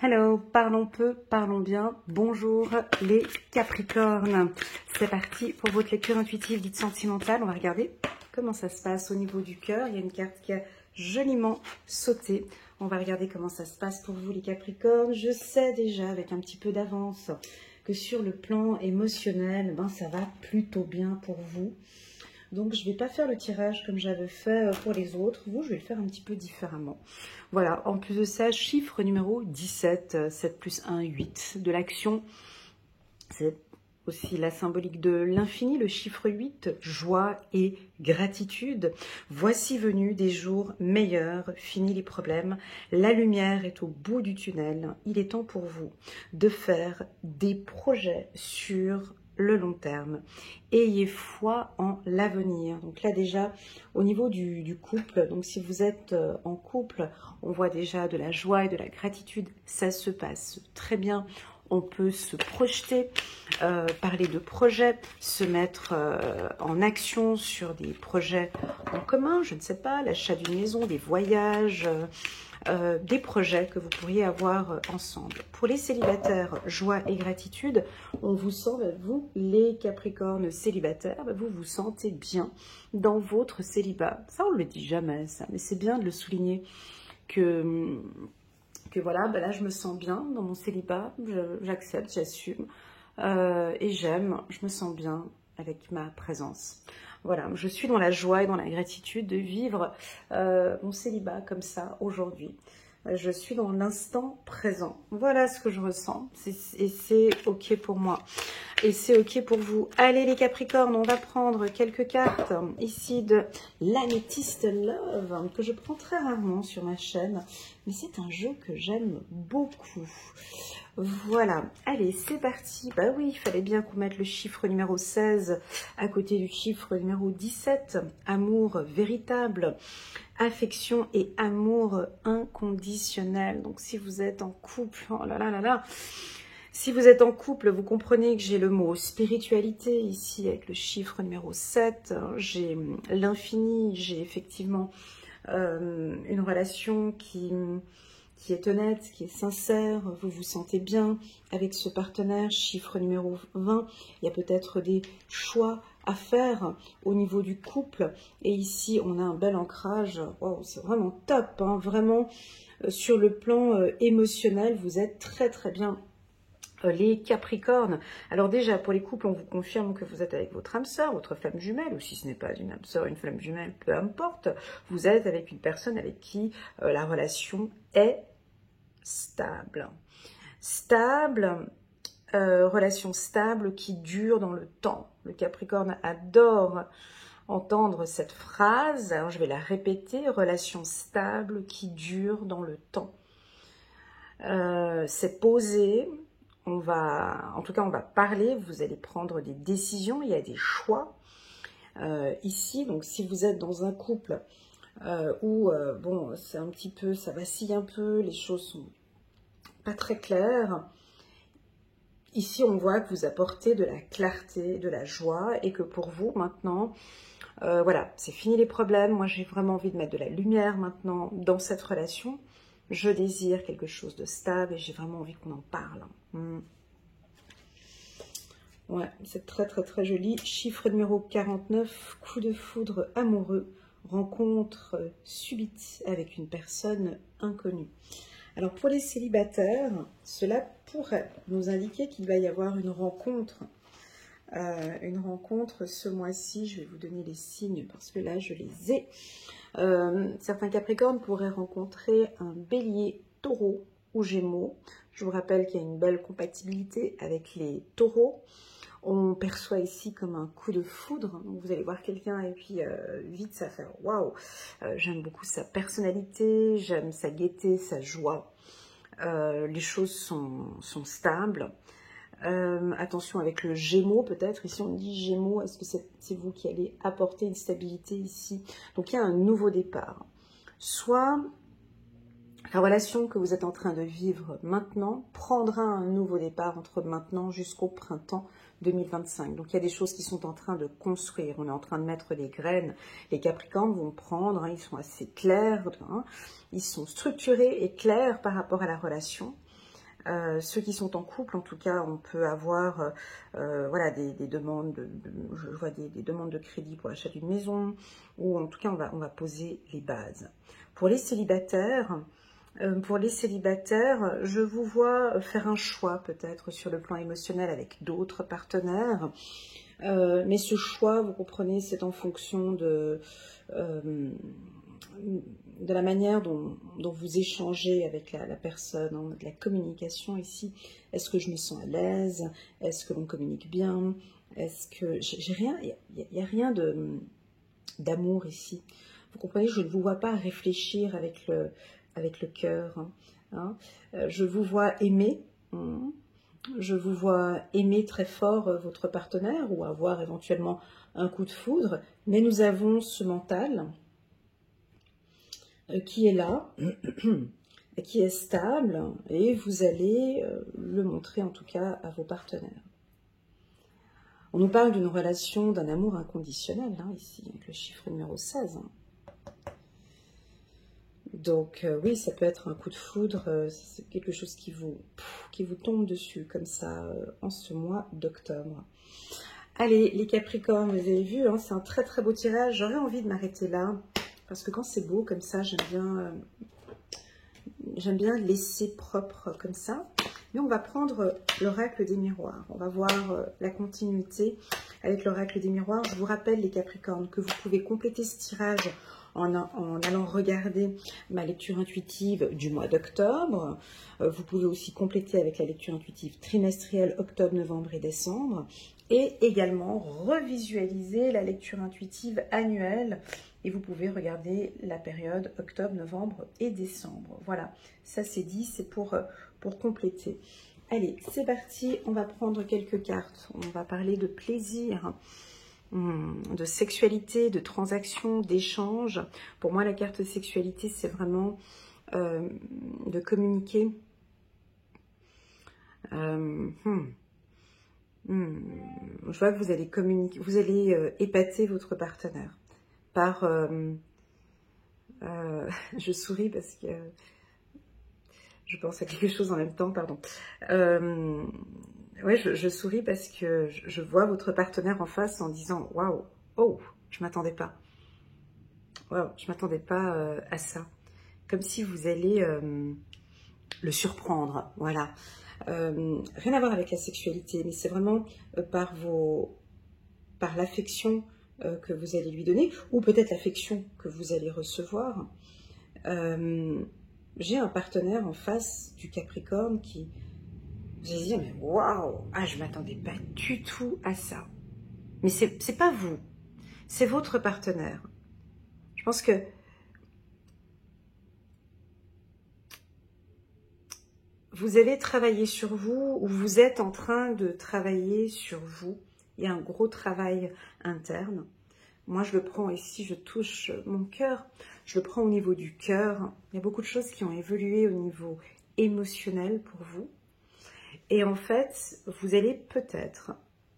Hello, parlons peu, parlons bien. Bonjour les Capricornes. C'est parti pour votre lecture intuitive dite sentimentale. On va regarder comment ça se passe au niveau du cœur. Il y a une carte qui a joliment sauté. On va regarder comment ça se passe pour vous les Capricornes. Je sais déjà avec un petit peu d'avance que sur le plan émotionnel, ça va plutôt bien pour vous. Donc, je ne vais pas faire le tirage comme j'avais fait pour les autres. Vous, je vais le faire un petit peu différemment. Voilà, en plus de ça, chiffre numéro 17, 7 plus 1, 8. De l'action, c'est aussi la symbolique de l'infini, le chiffre 8, joie et gratitude. Voici venus des jours meilleurs, fini les problèmes. La lumière est au bout du tunnel. Il est temps pour vous de faire des projets sur le long terme. Ayez foi en l'avenir. Donc là déjà, au niveau du couple, donc si vous êtes en couple, on voit déjà de la joie et de la gratitude. Ça se passe très bien. On peut se projeter, parler de projets, se mettre en action sur des projets en commun, je ne sais pas, l'achat d'une maison, des voyages, des projets que vous pourriez avoir ensemble. Pour les célibataires, joie et gratitude, on vous sent, vous les Capricornes célibataires, vous vous sentez bien dans votre célibat. Ça, on ne le dit jamais, ça, mais c'est bien de le souligner que voilà, là je me sens bien dans mon célibat, j'accepte, j'assume et j'aime, je me sens bien avec ma présence. Voilà, je suis dans la joie et dans la gratitude de vivre mon célibat comme ça aujourd'hui. Je suis dans l'instant présent. Voilà ce que je ressens et c'est ok pour moi. Et c'est ok pour vous. Allez les Capricornes, on va prendre quelques cartes ici de l'Amethyst Love que je prends très rarement sur ma chaîne. Mais c'est un jeu que j'aime beaucoup. Voilà, allez, c'est parti. Bah oui, il fallait bien qu'on mette le chiffre numéro 16 à côté du chiffre numéro 17. Amour véritable, affection et amour inconditionnel. Donc si vous êtes en couple, oh là là là là, si vous êtes en couple, vous comprenez que j'ai le mot spiritualité ici avec le chiffre numéro 7. J'ai l'infini, j'ai effectivement une relation qui est honnête, qui est sincère, vous vous sentez bien avec ce partenaire, chiffre numéro 20, il y a peut-être des choix à faire au niveau du couple, et ici on a un bel ancrage, wow, c'est vraiment top, hein, vraiment sur le plan émotionnel, vous êtes très très bien. Les Capricornes. Alors déjà, pour les couples, on vous confirme que vous êtes avec votre âme sœur, votre flamme jumelle, ou si ce n'est pas une âme sœur, une flamme jumelle, peu importe. Vous êtes avec une personne avec qui la relation est stable. Stable, relation stable qui dure dans le temps. Le Capricorne adore entendre cette phrase. Alors je vais la répéter. Relation stable qui dure dans le temps. C'est posé. En tout cas, on va parler, vous allez prendre des décisions, il y a des choix ici. Donc, si vous êtes dans un couple où, bon, c'est un petit peu, ça vacille un peu, les choses sont pas très claires, ici, on voit que vous apportez de la clarté, de la joie et que pour vous, maintenant, voilà, c'est fini les problèmes. Moi, j'ai vraiment envie de mettre de la lumière maintenant dans cette relation. Je désire quelque chose de stable et j'ai vraiment envie qu'on en parle. Ouais, c'est très très très joli. Chiffre numéro 49, coup de foudre amoureux, rencontre subite avec une personne inconnue. Alors pour les célibataires, cela pourrait nous indiquer qu'il va y avoir une rencontre ce mois-ci. Je vais vous donner les signes parce que là je les ai. Certains Capricornes pourraient rencontrer un Bélier, Taureau ou Gémeaux. Je vous rappelle qu'il y a une belle compatibilité avec les Taureaux. On perçoit ici comme un coup de foudre. Donc vous allez voir quelqu'un et puis vite ça fait waouh. J'aime beaucoup sa personnalité, j'aime sa gaieté, sa joie. Les choses sont stables. Attention avec le Gémeaux peut-être. Ici on dit Gémeaux, est-ce que c'est vous qui allez apporter une stabilité ici? Donc il y a un nouveau départ. Soit la relation que vous êtes en train de vivre maintenant prendra un nouveau départ entre maintenant jusqu'au printemps 2025. Donc il y a des choses qui sont en train de construire. On est en train de mettre des graines. Les Capricornes vont prendre, ils sont assez clairs, ils sont structurés et clairs par rapport à la relation. Ceux qui sont en couple, en tout cas, on peut avoir voilà, des demandes, je vois des demandes de crédit pour l'achat d'une maison, ou en tout cas, on va poser les bases. Pour les célibataires, je vous vois faire un choix peut-être sur le plan émotionnel avec d'autres partenaires. Mais ce choix, vous comprenez, c'est en fonction de la manière dont vous échangez avec la personne, hein, de la communication ici. Est-ce que je me sens à l'aise? Est-ce que l'on communique bien? Est-ce que j'ai rien? Il n'y a rien d'amour ici. Vous comprenez, je ne vous vois pas réfléchir avec le cœur. Hein. Je vous vois aimer. Je vous vois aimer très fort votre partenaire ou avoir éventuellement un coup de foudre. Mais nous avons ce mental qui est là, qui est stable, et vous allez le montrer en tout cas à vos partenaires. On nous parle d'une relation, d'un amour inconditionnel, hein, ici, avec le chiffre numéro 16. Hein. Donc oui, ça peut être un coup de foudre, c'est quelque chose qui vous tombe dessus, comme ça, en ce mois d'octobre. Allez, les Capricornes, vous avez vu, hein, c'est un très très beau tirage. J'aurais envie de m'arrêter là, parce que quand c'est beau comme ça, j'aime bien laisser propre comme ça. Mais on va prendre l'oracle des miroirs. On va voir la continuité avec l'oracle des miroirs. Je vous rappelle, les Capricornes, que vous pouvez compléter ce tirage en allant regarder ma lecture intuitive du mois d'octobre. Vous pouvez aussi compléter avec la lecture intuitive trimestrielle octobre, novembre et décembre. Et également revisualiser la lecture intuitive annuelle. Et vous pouvez regarder la période octobre, novembre et décembre. Voilà, ça c'est dit, c'est pour compléter. Allez, c'est parti, on va prendre quelques cartes. On va parler de plaisir, de sexualité, de transaction, d'échange. Pour moi, la carte sexualité, c'est vraiment de communiquer. Je vois que vous allez communiquer, vous allez épater votre partenaire par... je souris parce que je pense à quelque chose en même temps, pardon. Ouais, je souris parce que je vois votre partenaire en face en disant « Waouh, oh, je m'attendais pas. Waouh, je m'attendais pas à ça. » Comme si vous allez le surprendre, voilà. Rien à voir avec la sexualité, mais c'est vraiment par l'affection que vous allez lui donner, ou peut-être l'affection que vous allez recevoir. J'ai un partenaire en face du Capricorne qui, vous allez dire, mais waouh, je m'attendais pas du tout à ça. Mais c'est pas vous, c'est votre partenaire. Je pense que vous avez travaillé sur vous, ou vous êtes en train de travailler sur vous. Il y a un gros travail interne. Moi, je le prends ici, je touche mon cœur. Je le prends au niveau du cœur. Il y a beaucoup de choses qui ont évolué au niveau émotionnel pour vous. Et en fait, vous allez peut-être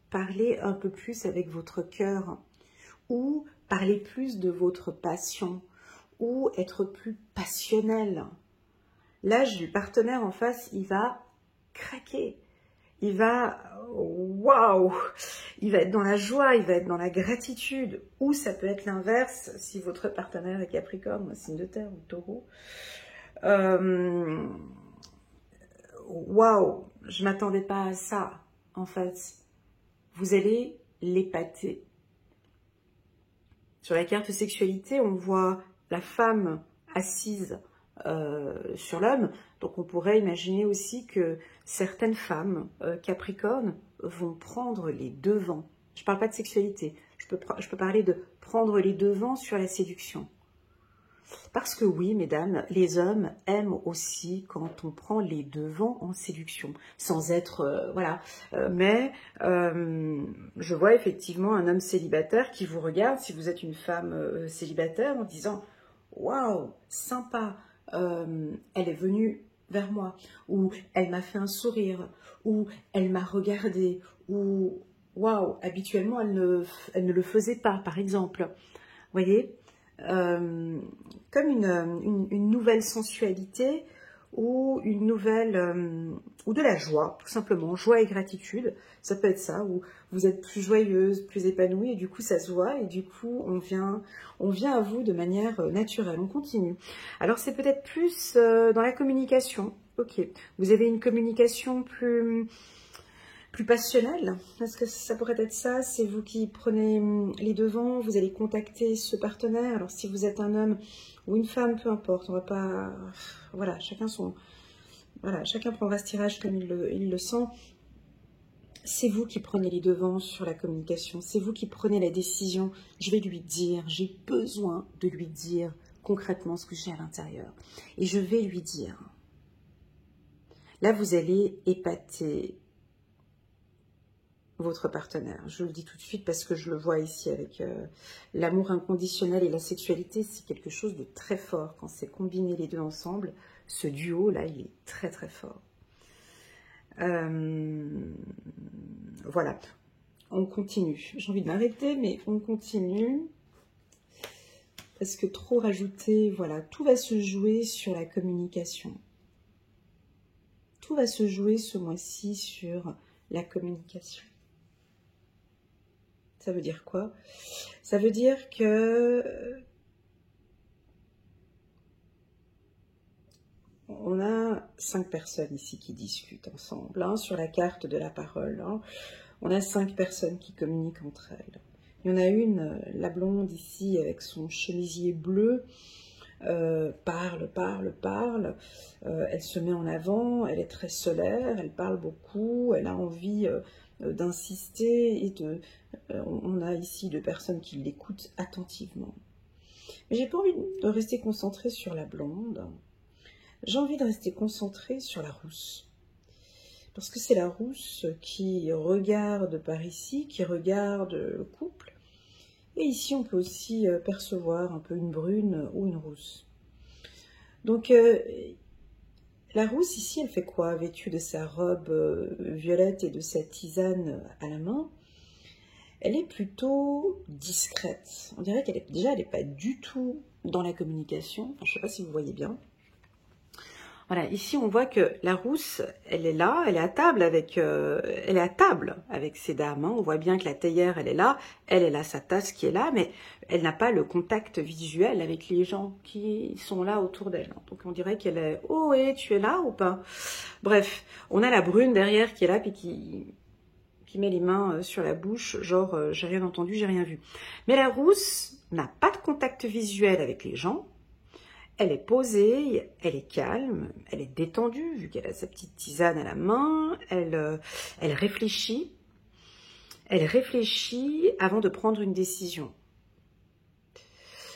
parler un peu plus avec votre cœur, ou parler plus de votre passion, ou être plus passionnel. Là, j'ai le partenaire en face, il va craquer. Il va, waouh, il va être dans la joie, il va être dans la gratitude. Ou ça peut être l'inverse, si votre partenaire est Capricorne, signe de terre ou Taureau. Waouh, je m'attendais pas à ça, en fait. Vous allez l'épater. Sur la carte sexualité, on voit la femme assise sur l'homme. Donc on pourrait imaginer aussi que certaines femmes Capricorne vont prendre les devants. Je ne parle pas de sexualité, je peux parler de prendre les devants sur la séduction. Parce que oui, mesdames, les hommes aiment aussi quand on prend les devants en séduction, sans être, voilà. Mais je vois effectivement un homme célibataire qui vous regarde, si vous êtes une femme célibataire, en disant « Waouh, sympa, elle est venue vers moi » ou « Elle m'a fait un sourire » ou « Elle m'a regardé » ou « Waouh, habituellement, elle ne le faisait pas » par exemple. Vous voyez comme une nouvelle sensualité ou une nouvelle, ou de la joie, tout simplement, joie et gratitude, ça peut être ça, ou vous êtes plus joyeuse, plus épanouie, et du coup ça se voit, et du coup on vient à vous de manière naturelle, on continue. Alors c'est peut-être plus dans la communication, ok, vous avez une communication plus passionnelle, est-ce que ça pourrait être ça? C'est vous qui prenez les devants, vous allez contacter ce partenaire, alors si vous êtes un homme ou une femme, peu importe, on va pas... Voilà, chacun prendra ce tirage comme il le sent. C'est vous qui prenez les devants sur la communication, c'est vous qui prenez la décision. Je vais lui dire, j'ai besoin de lui dire concrètement ce que j'ai à l'intérieur. Et je vais lui dire. Là, vous allez épater votre partenaire. Je le dis tout de suite parce que je le vois ici avec l'amour inconditionnel et la sexualité, c'est quelque chose de très fort. Quand c'est combiné les deux ensemble, ce duo-là, il est très très fort. Voilà, on continue. J'ai envie de m'arrêter, mais on continue. Parce que trop rajouter, voilà, tout va se jouer sur la communication. Tout va se jouer ce mois-ci sur la communication. Ça veut dire quoi? Ça veut dire que on a 5 personnes ici qui discutent ensemble, hein, sur la carte de la parole. Hein. On a 5 personnes qui communiquent entre elles. Il y en a une, la blonde ici, avec son chemisier bleu, parle. Elle se met en avant, elle est très solaire, elle parle beaucoup, elle a envie d'insister et on a ici 2 personnes qui l'écoutent attentivement. Mais j'ai pas envie de rester concentrée sur la blonde. J'ai envie de rester concentrée sur la rousse. Parce que c'est la rousse qui regarde par ici, qui regarde le couple. Et ici, on peut aussi percevoir un peu une brune ou une rousse. Donc, la rousse ici, elle fait quoi? Vêtue de sa robe violette et de sa tisane à la main, elle est plutôt discrète. On dirait qu'elle n'est pas du tout dans la communication. Enfin, je ne sais pas si vous voyez bien. Voilà, ici on voit que la rousse, elle est là, elle est à table avec ces dames. Hein. On voit bien que la théière, elle est là, elle a sa tasse qui est là, mais elle n'a pas le contact visuel avec les gens qui sont là autour d'elle. Donc on dirait qu'elle est, oh et tu es là ou pas? Bref, on a la brune derrière qui est là puis qui met les mains sur la bouche, genre j'ai rien entendu, j'ai rien vu. Mais la rousse n'a pas de contact visuel avec les gens. Elle est posée, elle est calme, elle est détendue, vu qu'elle a sa petite tisane à la main, elle réfléchit. Elle réfléchit avant de prendre une décision.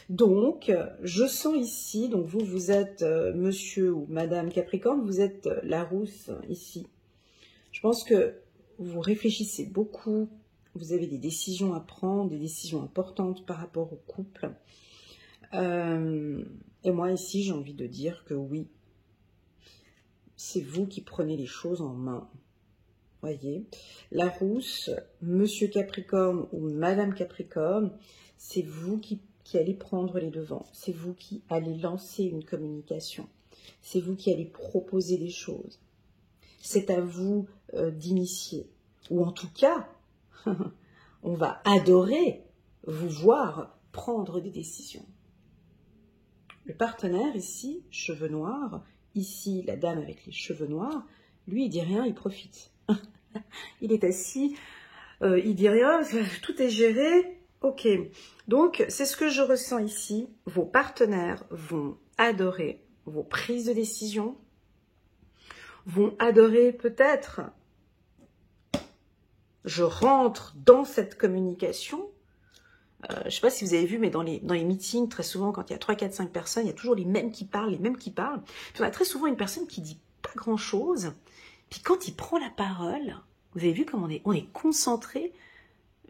Donc, je sens ici, donc vous êtes monsieur ou madame Capricorne, vous êtes la rousse ici. Je pense que vous réfléchissez beaucoup, vous avez des décisions à prendre, des décisions importantes par rapport au couple. Et moi ici j'ai envie de dire que oui, c'est vous qui prenez les choses en main. Voyez, la rousse, monsieur Capricorne ou madame Capricorne, c'est vous qui allez prendre les devants. C'est vous qui allez lancer une communication. C'est vous qui allez proposer des choses. C'est à vous d'initier. Ou en tout cas, on va adorer vous voir prendre des décisions. Le partenaire ici, cheveux noirs, ici la dame avec les cheveux noirs, lui il dit rien, il profite. Il est assis, il dit rien, tout est géré, ok. Donc c'est ce que je ressens ici, vos partenaires vont adorer vos prises de décision, vont adorer peut-être, je rentre dans cette communication. Je ne sais pas si vous avez vu, mais dans les meetings, très souvent, quand il y a 3, 4, 5 personnes, il y a toujours les mêmes qui parlent. Puis on a très souvent une personne qui dit pas grand-chose. Puis quand il prend la parole, vous avez vu comme on est concentré.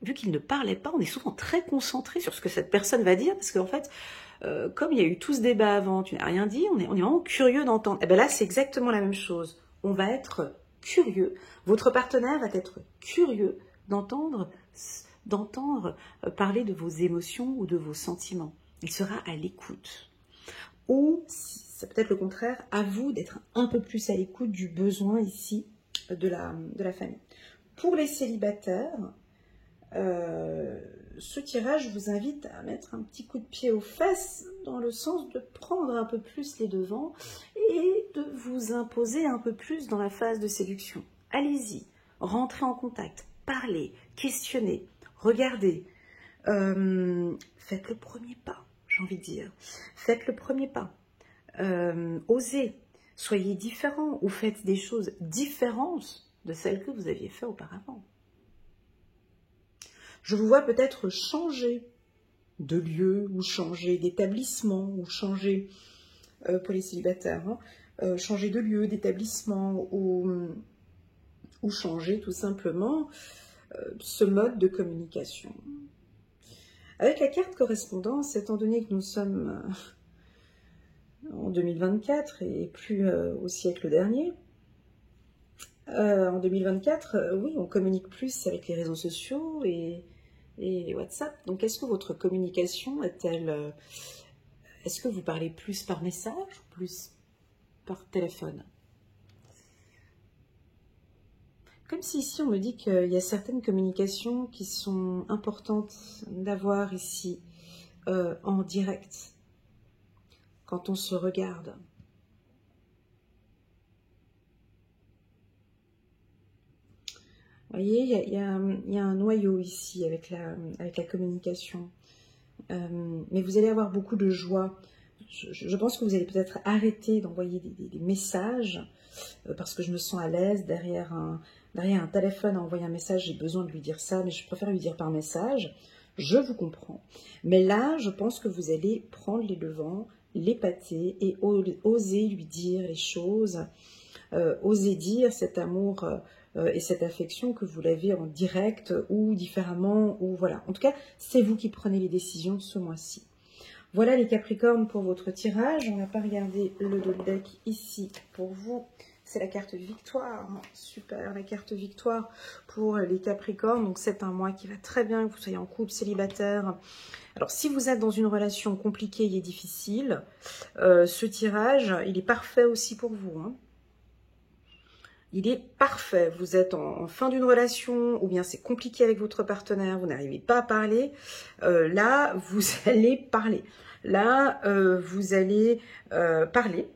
Vu qu'il ne parlait pas, on est souvent très concentré sur ce que cette personne va dire. Parce qu'en fait, comme il y a eu tout ce débat avant, tu n'as rien dit, on est vraiment curieux d'entendre. Et bien là, c'est exactement la même chose. On va être curieux. Votre partenaire va être curieux d'entendre parler de vos émotions ou de vos sentiments. Il sera à l'écoute. Ou c'est peut-être le contraire, à vous d'être un peu plus à l'écoute du besoin ici de la famille. Pour les célibataires, ce tirage vous invite à mettre un petit coup de pied aux fesses dans le sens de prendre un peu plus les devants et de vous imposer un peu plus dans la phase de séduction. Allez-y, rentrez en contact, parlez, questionnez, regardez, faites le premier pas, j'ai envie de dire. Faites le premier pas, osez, soyez différents ou faites des choses différentes de celles que vous aviez fait auparavant. Je vous vois peut-être changer de lieu ou changer d'établissement ou changer, pour les célibataires, hein, changer de lieu, d'établissement ou changer tout simplement ce mode de communication. Avec la carte correspondance, étant donné que nous sommes en 2024 et plus au siècle dernier, en 2024, oui, on communique plus avec les réseaux sociaux et WhatsApp. Donc, est-ce que votre communication est-elle... est-ce que vous parlez plus par message ou plus par téléphone? Comme si ici, on me dit qu'il y a certaines communications qui sont importantes d'avoir ici en direct, quand on se regarde. Vous voyez, il y a un noyau ici avec la communication. Mais vous allez avoir beaucoup de joie. Je pense que vous allez peut-être arrêter d'envoyer des messages parce que je me sens à l'aise derrière un téléphone à envoyer un message. J'ai besoin de lui dire ça, mais je préfère lui dire par message. Je vous comprends. Mais là, je pense que vous allez prendre les devants, l'épater et oser lui dire les choses, oser dire cet amour et cette affection que vous l'avez en direct ou différemment, ou voilà. En tout cas, c'est vous qui prenez les décisions ce mois-ci. Voilà les Capricornes pour votre tirage. On n'a pas regardé le dos de deck ici pour vous. C'est la carte victoire. Super, la carte victoire pour les Capricornes. Donc c'est un mois qui va très bien, que vous soyez en couple, célibataire. Alors si vous êtes dans une relation compliquée et difficile, ce tirage, il est parfait aussi pour vous, hein. Il est parfait. Vous êtes en fin d'une relation ou bien c'est compliqué avec votre partenaire, vous n'arrivez pas à parler. Là, vous allez parler. Là, vous allez parler.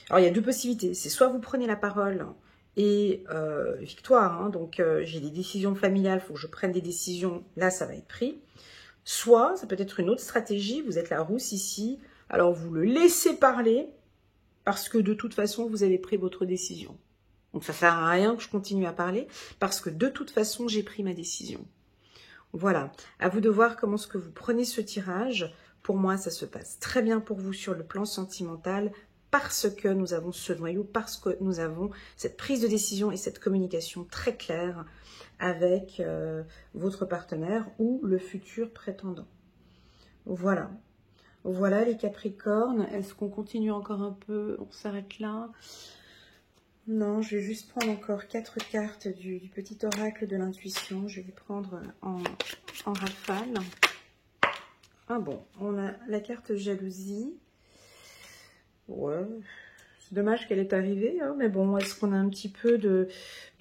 Alors, il y a deux possibilités. C'est soit vous prenez la parole et victoire, hein, donc j'ai des décisions familiales, il faut que je prenne des décisions. Là, ça va être pris. Soit, ça peut être une autre stratégie. Vous êtes la rousse ici. Alors, vous le laissez parler parce que de toute façon, vous avez pris votre décision. Donc ça ne sert à rien que je continue à parler parce que de toute façon, j'ai pris ma décision. Voilà, à vous de voir comment est-ce que vous prenez ce tirage. Pour moi, ça se passe très bien pour vous sur le plan sentimental parce que nous avons ce noyau, parce que nous avons cette prise de décision et cette communication très claire avec votre partenaire ou le futur prétendant. Voilà. Voilà les Capricornes. Est-ce qu'on continue encore un peu? On s'arrête là? Non, je vais juste prendre encore 4 cartes du petit oracle de l'intuition. Je vais les prendre en rafale. Ah bon, on a la carte jalousie. Ouais, c'est dommage qu'elle est arrivée, hein, mais bon, est-ce qu'on a un petit peu de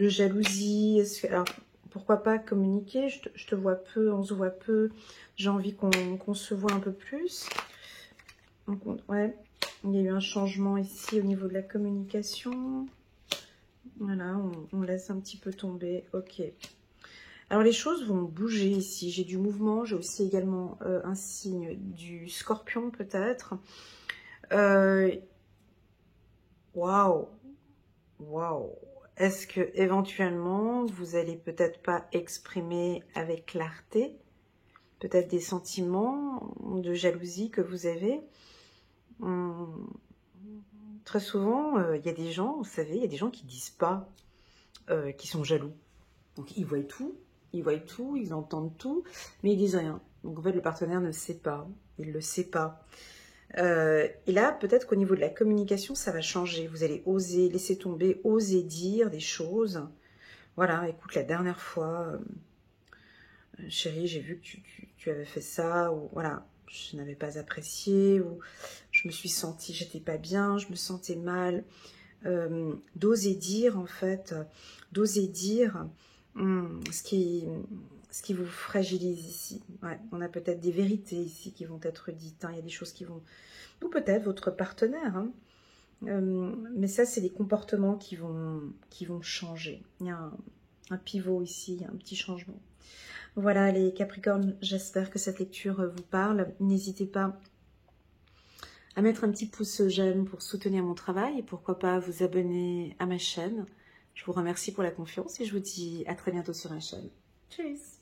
jalousie? Alors, pourquoi pas communiquer? Je te vois peu, on se voit peu. J'ai envie qu'on se voit un peu plus. Donc, ouais, il y a eu un changement ici au niveau de la communication. Voilà, on laisse un petit peu tomber. Ok. Alors, les choses vont bouger ici. J'ai du mouvement. J'ai aussi également un signe du scorpion, peut-être. Waouh. Waouh. Est-ce que éventuellement, vous allez peut-être pas exprimer avec clarté peut-être des sentiments de jalousie que vous avez? Très souvent, il y a des gens, vous savez, il y a des gens qui disent pas qui sont jaloux. Donc, ils voient tout, ils entendent tout, mais ils disent rien. Donc, en fait, le partenaire ne sait pas, il ne le sait pas. Et là, peut-être qu'au niveau de la communication, ça va changer. Vous allez oser laisser tomber, oser dire des choses. Voilà, écoute, la dernière fois, chérie, j'ai vu que tu avais fait ça, ou voilà, je n'avais pas apprécié, ou je me suis sentie, j'étais pas bien, je me sentais mal. D'oser dire, en fait, d'oser dire ce qui vous fragilise ici. Ouais, on a peut-être des vérités ici qui vont être dites, hein. Il y a des choses qui vont... Ou peut-être votre partenaire, hein. Mais ça, c'est des comportements qui vont changer. Il y a un pivot ici, il y a un petit changement. Voilà les Capricornes, j'espère que cette lecture vous parle. N'hésitez pas à mettre un petit pouce j'aime pour soutenir mon travail et pourquoi pas vous abonner à ma chaîne. Je vous remercie pour la confiance et je vous dis à très bientôt sur ma chaîne. Tchuss!